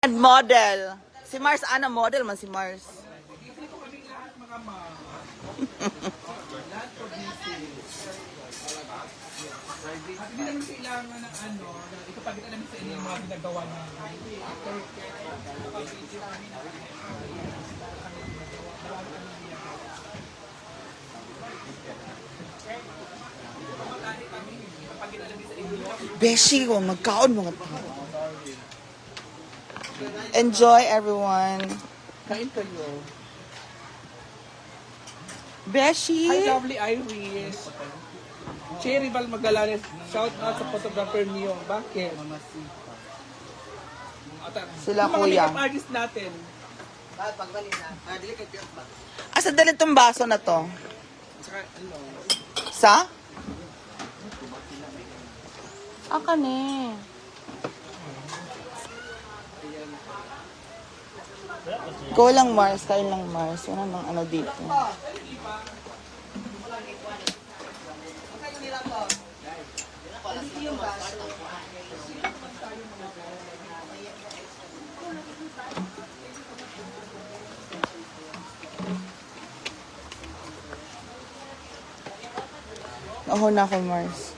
And model. Si Mars, ana model man si Mars. At hindi naman kailangan ng ano, ipapagita namin sa inyo yung mga ginagawa na after Beshi ko, magkaon mga tao. Enjoy everyone. kain kayo. Beshi. Hi, lovely Iris. Cherry Val Magalanes, shout out sa photographer niyo. Bakit? Sila yung mga kuya. makeup artist natin. Asa dalit tong baso na to? Saka, ano, Sa? Aka ni. Go lang Mars, kain lang Mars. Wala nang ano dito. Nahuna ako Mars.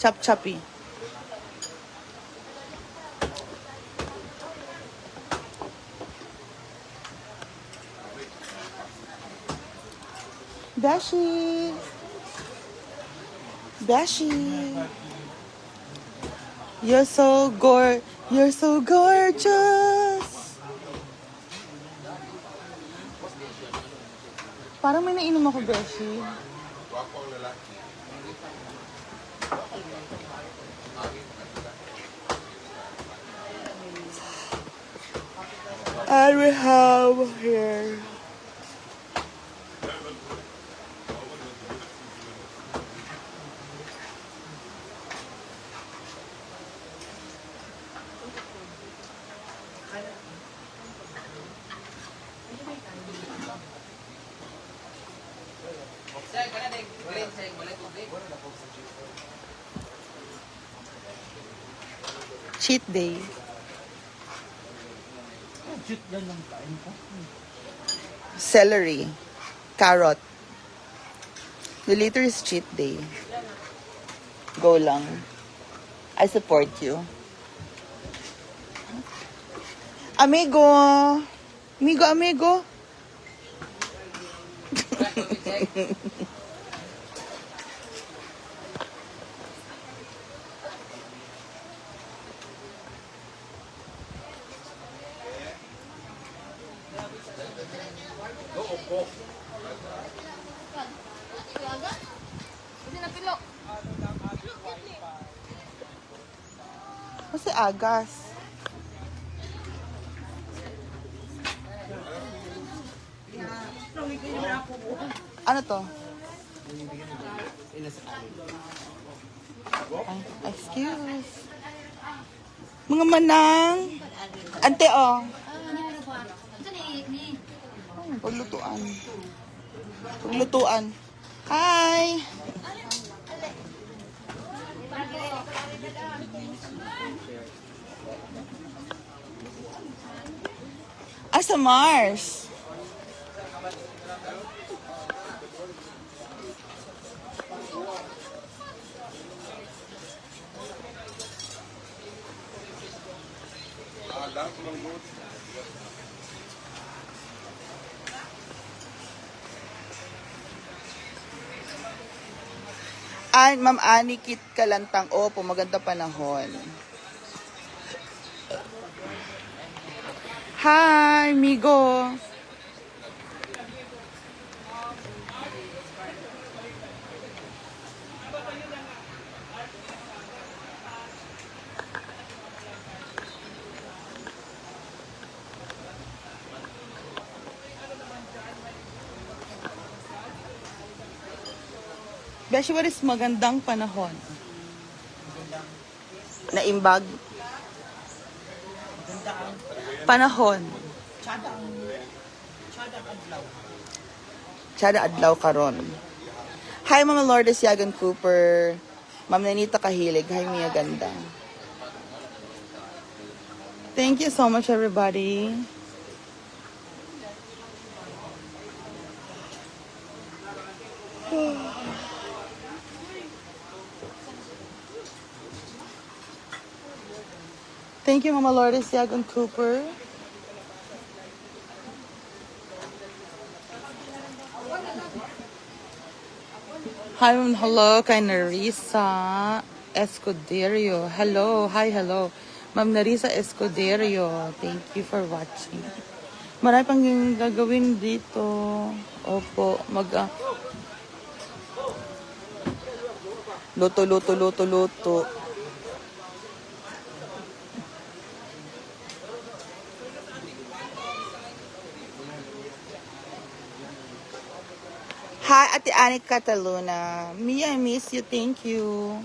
Chap-chapi. Dashi. Dashi. You're so gorgeous. Parang may nainom ako, Beshi. And we have here cheat day. Celery. Carrot. The later is cheat day. Go lang. I support you. Amigo. Amigo, amigo. Kasi agas. Ano to? Ay, excuse. Mga manang. Ante, oh. Paglutuan. Paglutuan. Hi! Asa Mars? Ay, Ma'am Annie Kit Kalantang. Opo, maganda panahon. Hi, Migo. Beshi, what is magandang panahon? Naimbag. Panahon. Tsada adlaw karon. Hi, Mama Lourdes Yagan Cooper. Ma'am Nanita Kahilig. Hi, Mia Ganda. Thank you so much, everybody. Thank you, Mama Lourdes Yagan Cooper. Hi, hello kay Narisa Escuderio. Hello, hi, hello. Ma'am Narisa Escuderio, thank you for watching. Marami pang yung gagawin dito. Opo, luto, luto, luto, luto. Hi, Ate Anik Cataluna. Mia, I miss you. Thank you.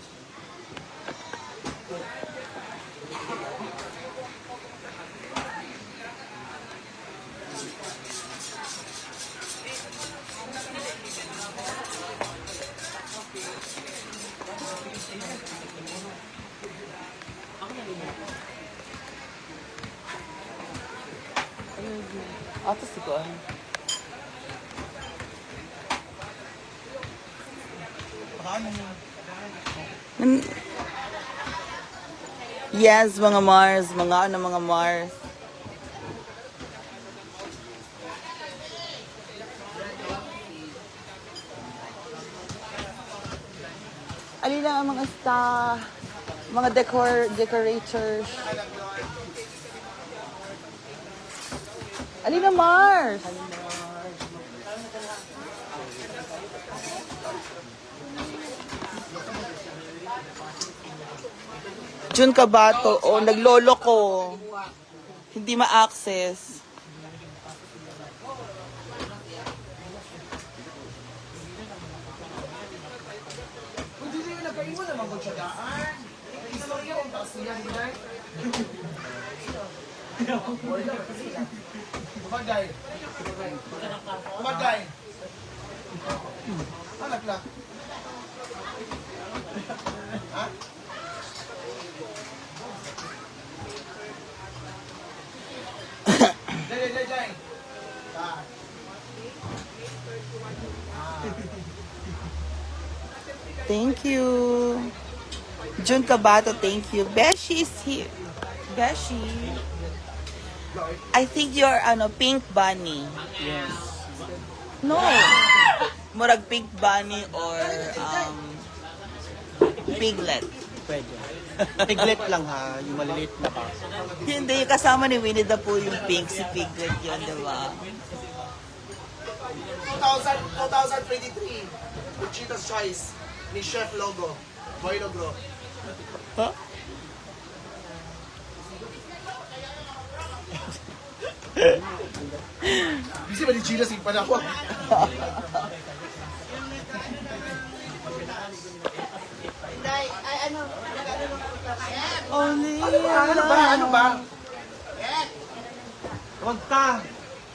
Atas ko. Yes, mga Mars. Mga Mars. Alin lang ang mga mga decorators. Alin na Mars? Jun Kabato, naglolo ko. Hindi ma-access. Kumagay. Kumagay. Anak lang. Ha? Jai. Thank you. Jun Kabato, thank you. Beshi is here. Beshi. I think you're Pink Bunny. Yes. No. Murag Pink Bunny or Piglet. Pwede. Piglet lang ha, yung maliliit na pa. Hindi, kasama ni Winnie the Pooh yung pink, si Piglet yun, di ba? 2023, with Cheetah's Choice, ni Chef Logo, Boy Logro. Huh? Bisa ba ni Cheetah sing panahon? Only Ano ba? Tawag ka!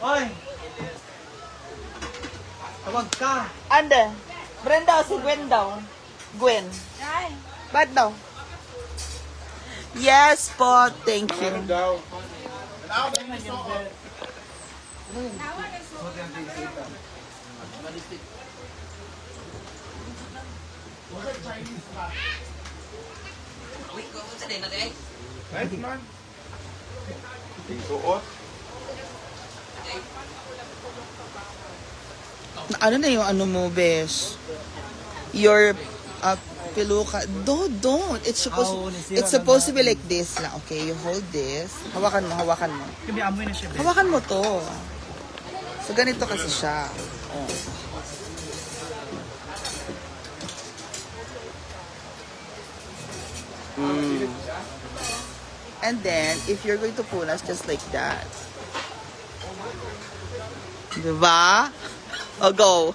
Oy! Tawag ka! Ande, Brenda o si Gwen daw? Gwen. Ba't daw? Yes po, thank you. daw? Nice man. Suot. Ano na yung ano mo, Besh? Your peluka. Don't. It's supposed to be like this lang. Okay, you hold this. Hawakan mo. Kami amoy na siya. Hawakan mo to. So, ganito kasi siya. Oh. And then, if you're going to punas, just like that. Diba? Oh, go.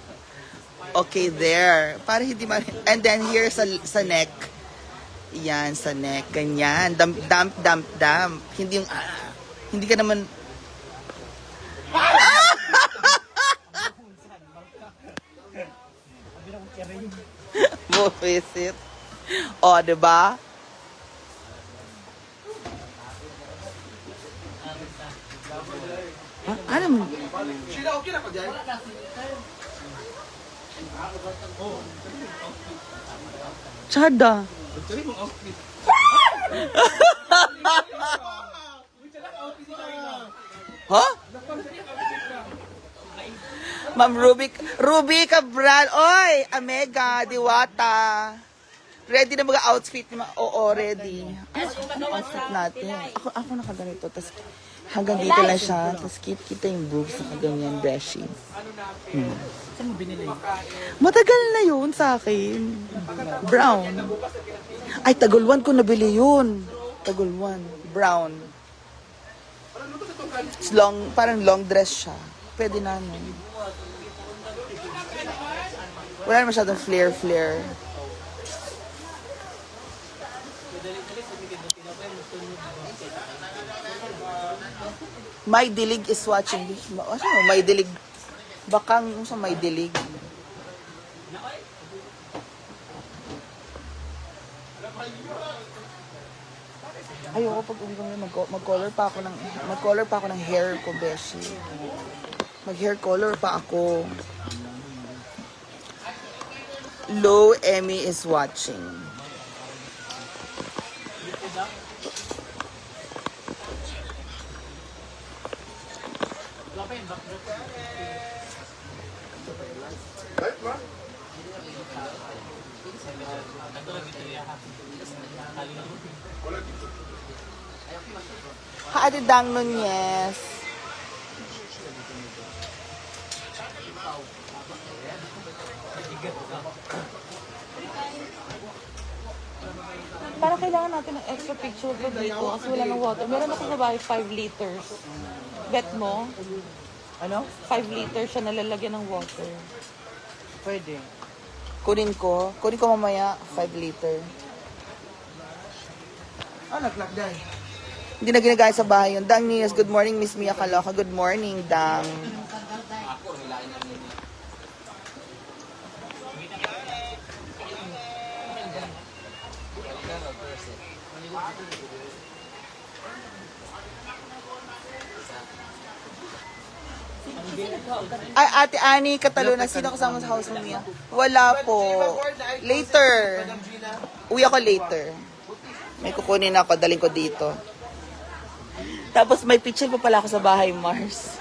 Okay, there. Para hindi ma... And then, here sa neck. yan sa neck. Ganyan. Dump, dump, dump, dump. Hindi yung, hindi ka naman, buwisit. O, diba? Ano mo? Sheila, okay na ka dyan? Chada. Sorry mong outfit. Ha? Ma'am Ruby Cabral. Oy, Amega, Diwata. Ready na mga outfit ni Oo, ready. Outfit natin. Ako nakaganito. Tapos hanggang dito lang siya. Tapos kita yung boobs. Nakaganyan, brushy. Saan mo binili? Matagal na yun sa akin. Brown. Ay, Tagulwan ko nabili yun. Tagulwan. Brown. It's long, parang long dress siya. Pwede na nun. Wala na masyadong flare-flare. My Dilig is watching. Ano? My Dilig. Bakang sa My Dilig. Ayoko pag uwi ko na mag-color pa ako ng hair ko, beshi. Mag-hair color pa ako. Low Emmy is watching. Ate Dang Nunez. Parang kailangan natin ng extra picture ko dito kasi wala ng water. Meron ako sa bahay 5 liters. Bet mo? Ano? 5 liters siya nalalagyan ng water. Pwede. Kunin ko mamaya 5 liter. Nag-lock dyan. Hindi na ginagaya sa bahay yun. Dang Nias, good morning, Miss Mia Kaloka. Good morning, Dang. Ay, Ate Annie, Cataluna, sino kasama sa house mo, Mia? Wala po. Later. Uwi ako later. May kukunin ako, daling ko dito. Tapos may picture pa pala ako sa bahay, Mars.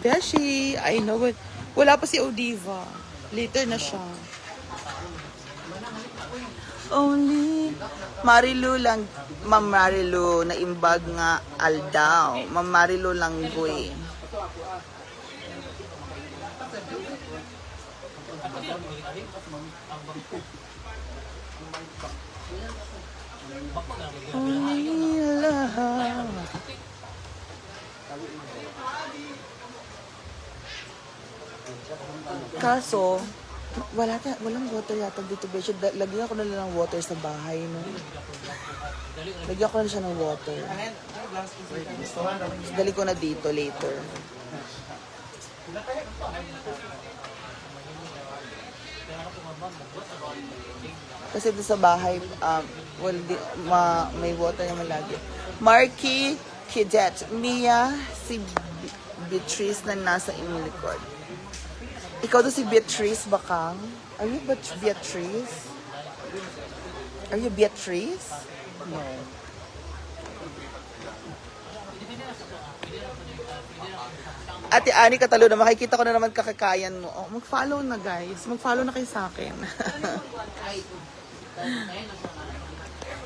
Beshi, I know it. Wala pa si Odiva. Later na siya. Only Marilu lang, Ma'am Marilu, naimbag nga aldaw. Ma'am Marilu lang gwe. Kaso, walang water yata dito, Beshi. Lagyan ko na lang ng water sa bahay, no? Lagyan ko na siya ng water. Dali ko na dito later. Kasi dito sa bahay, may water naman lagi. Marky, Kidet, Mia, si Beatrice na nasa inyong likod. Ikaw to si Beatrice Bakang? Are you Beatrice? Are you Beatrice? No. Ate Ani Katalo na makikita ko na naman kakakayan mo. Oh, mag-follow na guys. Mag-follow na kayo sa akin.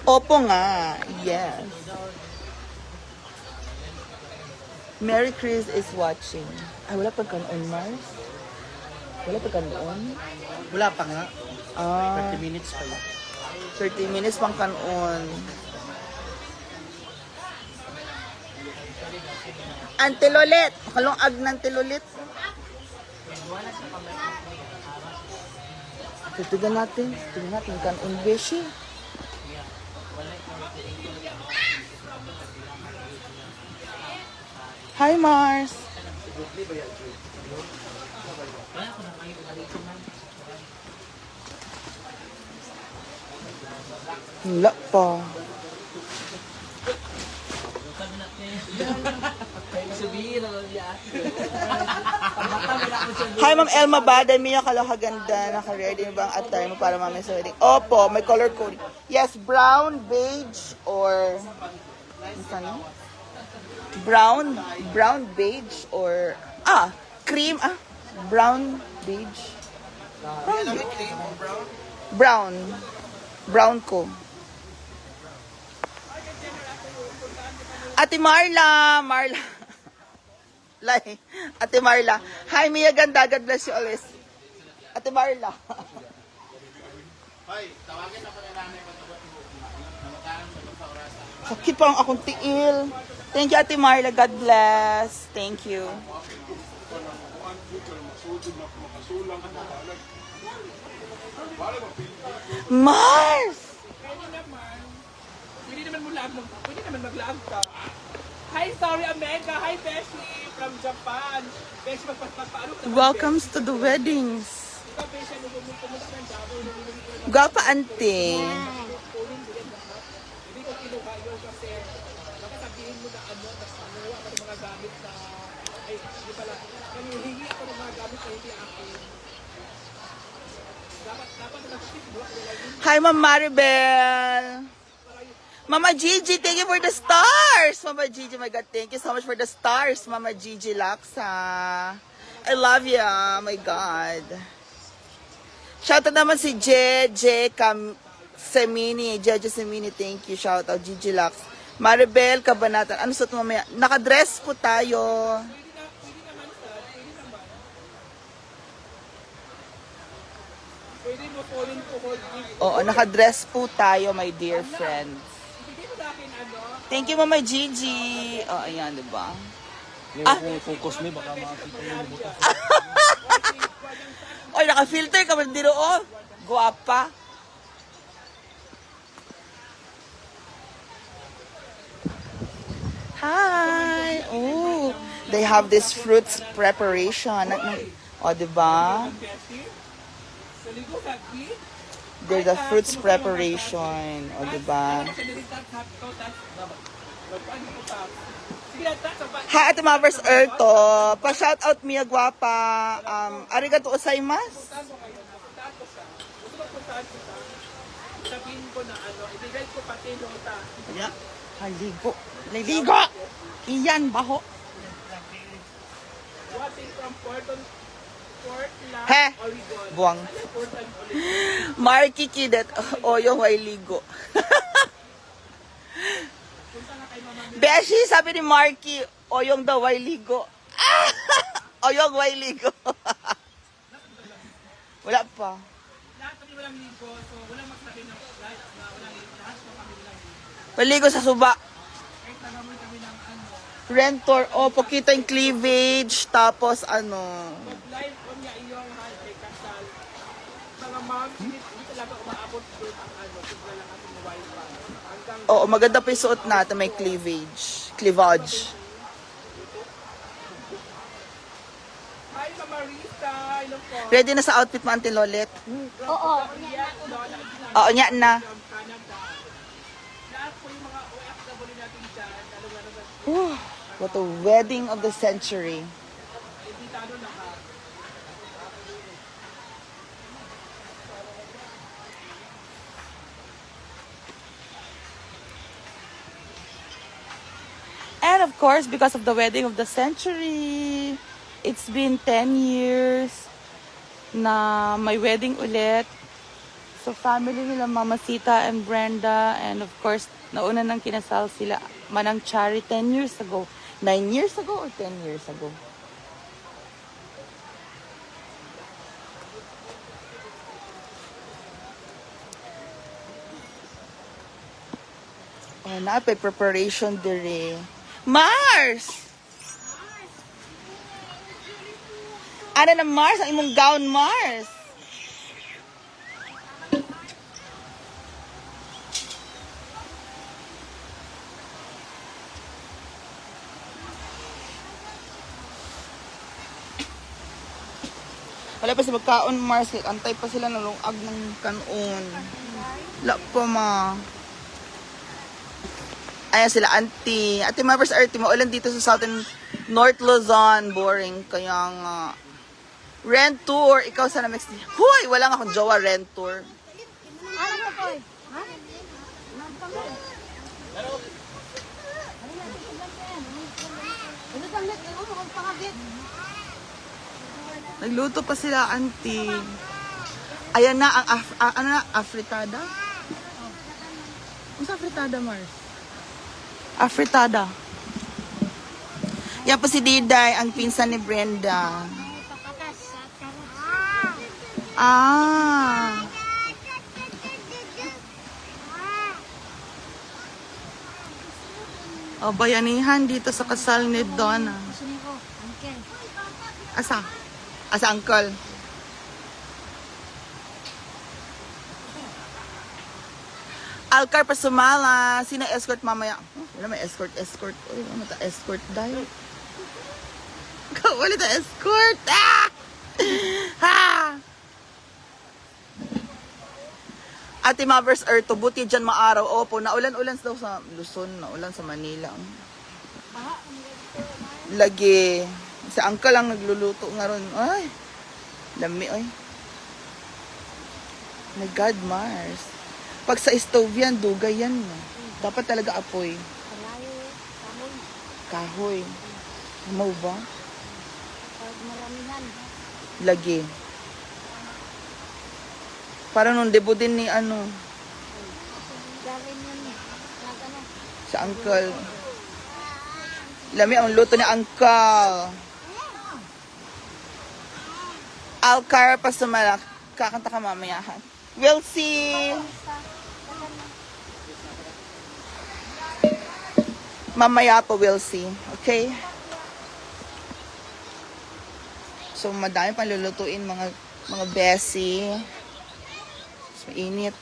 Opo nga. Yes. Mary Chris is watching. Ay, wala pagkanoon, Mars? Wala pagkanoon? Wala pa nga. 30 minutes pa yun. 30 minutes pang kanon. Antilolit. Kalong ag ng tilolit. Tignan natin. Tignan natin. Kanon beshi. Hi, Mars. Wala pa. Hi, Ma'am Elma Bada. Mia, kalakaganda. Naka-ready ba ang attire mo para mamaya sa wedding? Opo, may color coding. Yes, brown, beige, or... Ano? Brown, beige, or... cream, brown, beige. Brown ko. Ate Marla. Lai. Ate Marla. Hi, Mia Ganda. God bless you always. Ate Marla. Hoy, tawagin ako ni nanay ko. Sakit pa ang akong tiil. Thank you, Ate Marla. God bless. Thank you. Mars! Pwede naman mag-lag ka. Hi, sorry, Omega. Hi, Beshi from Japan. Beshi, magpapaano ka naman, Welcomes to the weddings. Beshi? Ikaw, Beshi, ano pumunta ng Davao? Gwapa, ante. Hindi ko kinuha yun kasi baka sabihin mo na ano, tapos nanuha ka ng mga gamit na, ay, hindi pala, nangihingi ako ng mga gamit na hindi akin. Dapat na kinuha ko nila yun. Hi, Ma'am Maribel. Mama Gigi, thank you for the stars. Mama Gigi, my God, thank you so much for the stars. Mama Gigi Laksa. I love you, my God. Shoutout naman si Jeje Semini. Jeje Semini, thank you. Shoutout Gigi Laks. Maribel Kabanatan. Ano suot mo mamaya? Nakadress po tayo. Pwede mo falling to hold gift. Oo, nakadress po tayo, my dear friends. Ibigay mo sa akin ano, Thank you, Mama Gigi. Oh, ayan, diba? Kung focus mo, baka makakita yung limutan. Oy, naka-filter ka man dito, oh. Guwapa. Hi. Oh, they have this fruits preparation. Oh, diba? Beshi. Saligo sa gift. There's a fruits preparation. Oh, diba? Siya nilitat sa ito, tapos, ano ko pa? Sige, that's a Hi, Ate Mavers Erto. Pa-shoutout Mia Guapa. Arigato gozaimasu. puntahan ko kayo, napuntahan ko siya. Gusto ko puntahan ko siya. Sabihin ko na ano, ibigay ko pati nota. Haligo. Liligo. Iyan, baho. Watching from Portland, He. Oregon. Buwang. Portland, Oregon. Marky Kidet. O, yung way ligo. Beshi, sabi ni Marky, oyong daw way ligo. Oyong way ligo. Wala pa. Lahat kami walang ligo, so walang magsabi ng lahat na walang ligo. Lahat ko kami walang ligo. Maligo sa suba. Kahit nagamoy kami ng ano, Rentor. O, pakita yung cleavage. Tapos, ano. live on niya iyong hand kay Kasal. Mga mom, hindi talaga umaabot doon ang ano, sigla lang ating wifi. Hanggang Oo, maganda pa yung suot natin. May cleavage. Cleavage. Hi, Mama Rita. Hello po. Ready na sa outfit mo, Auntie Lolet? Oo. Yes, Lola. Oo, niya na. From Canada. Lahat po yung mga OFW natin dyan, lalo-lalo na Whew, what a wedding of the century. hindi talo lahat. And of course, because of the wedding of the century, it's been 10 years na may wedding ulit. So family nila Mama Sita and Brenda, and of course, nauna nang kinasal sila Manang Chari 10 years ago. 9 years ago or 10 years ago? Oh, napay preparation dire. Mars! Ano na Mars? Ang imong gown, Mars? Wala pa si magkaon, Mars. Antay pa sila ng lungag ng kanon. Wala pa, ma. Ayan sila, auntie. Ate Mavers Artie, maulan dito sa Southern North Luzon. Boring. Kaya nga. Rent tour. Ikaw sana next. Huy! Wala nga akong jowa rent tour. Ano to, Koy? Ha? Nagluto pa sila, auntie. Ayan na, ano na, afritada? Ano sa afritada, Mars? Afritada. Yan po si Diday, ang pinsan ni Brenda. Patatas at karot. Ah. O, bayanihan dito sa kasal ni Donna. Gusto ko, uncle. Asa? Asa, uncle? Alcar pa sumala. Sino escort mamaya? Oh, wala may escort. Uy, wala ta escort dahil. Wala ta escort. Ah! Ha! Ate Mavers Earth, buti dyan maaraw. Opo, naulan-ulan daw sa Luzon, naulan sa Manila. Lagi. Si uncle lang nagluluto nga ron. Ay, lami, oy. My God, Mars. Pag sa stove yan, dugay yan. Dapat talaga apoy. Kalayo, kahoy, Kahoy. Amaw ba? pag maramihan. Lagi. Parang nung debut din ni ano, Gawin yun eh. Nagano. si uncle. Lami ang luto ni uncle. Alcar pa sumala. Kakanta ka mamaya. We'll see. Mamaya po we'll see. Okay? So, madami pang lulutuin mga besi. So, mainit.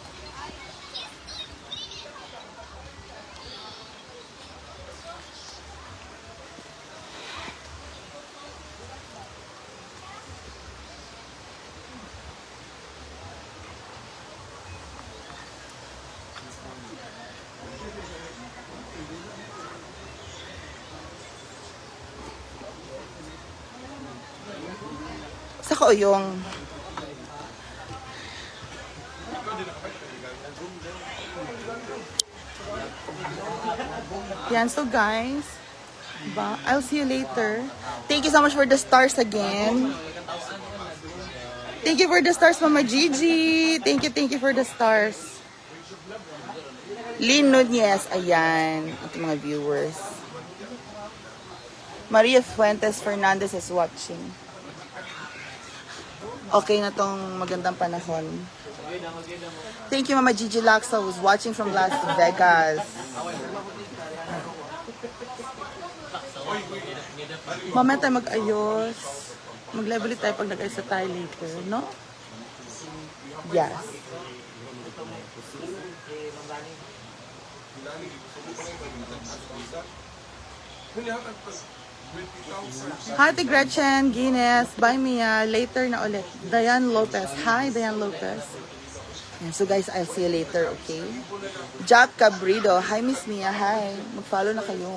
Sa kauyong. Yan, so guys, I'll see you later. Thank you so much for the stars again. Thank you for the stars, Mama Gigi. Thank you for the stars. Lynn Nunez, ayan, ating mga viewers. Maria Fuentes Fernandez is watching. Okay na tong magandang panahon. Thank you, Mama Gigi Laksa, who's watching from Las Vegas. Mamaya tayo mag-ayos. Mag-level tayo pag nag-ayos tayo later, no? Yes. Hi, Ate Gretchen, Guinness, bye Mia, later na ulit. Diane Lopez, hi Diane Lopez. Yeah, so guys, I'll see you later, okay? Jack Cabrido, hi Miss Mia, hi. Mag-follow na kayo.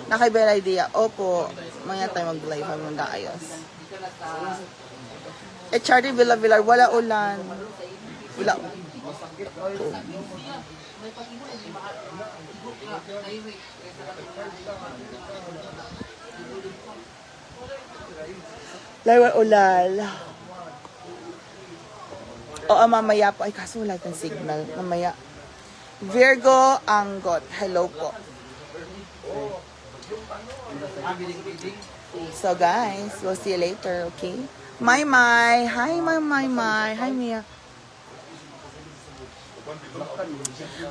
Nakaiba idea, opo, maya tayo mag-live habang nag-aayos. Charlie Villar, wala ulan. Wala. Oh. Laiwa ulal. Oo, mamaya po. Ay, kaso wala tayong signal. Mamaya. Virgo Anggot. Hello po. So guys, we'll see you later, okay? Mai. Hi, Mai. Hi, Mia.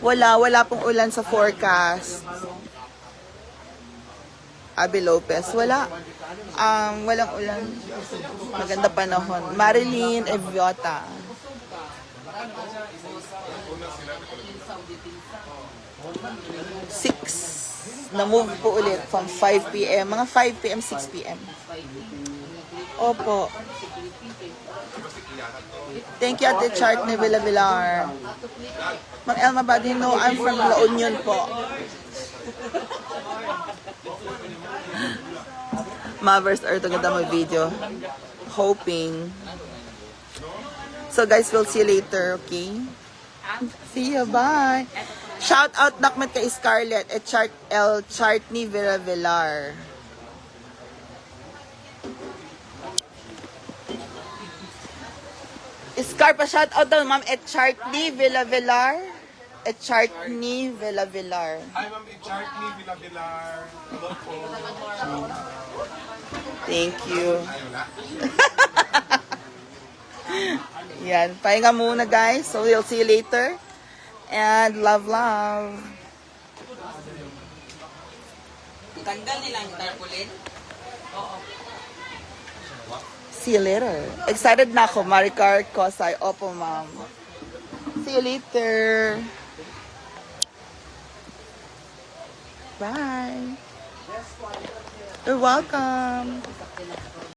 Wala pong ulan sa forecast. Abby Lopez, wala. Walang ulan. Maganda panahon. Marilyn Eviota. 6. Na-move po ulit from 5 p.m. Mga 5 p.m., 6 p.m. Opo. Thank you, Ate Chart ni Villa Villar. Mang Elma Badino, I'm from La Union po. Mavers Earth, ang ganda mo video. Hoping. So guys, we'll see you later, okay? See you, bye! Shout out nakmet kay Scarlett at Chart ni Vera Villar. Scar pa shout out daw ma'am at Chart ni Villa Villar. At Chart ni Villa Villar. Hi, Ma'am Echartney Villavilar. Hello po. Thank you. Yan, pahinga muna guys. So we'll see you later. And love. Tanggal nilang tarpaulin. See you later. Excited na ako, Maricar Kosay. Opo, ma'am. See you later. Bye. You're welcome.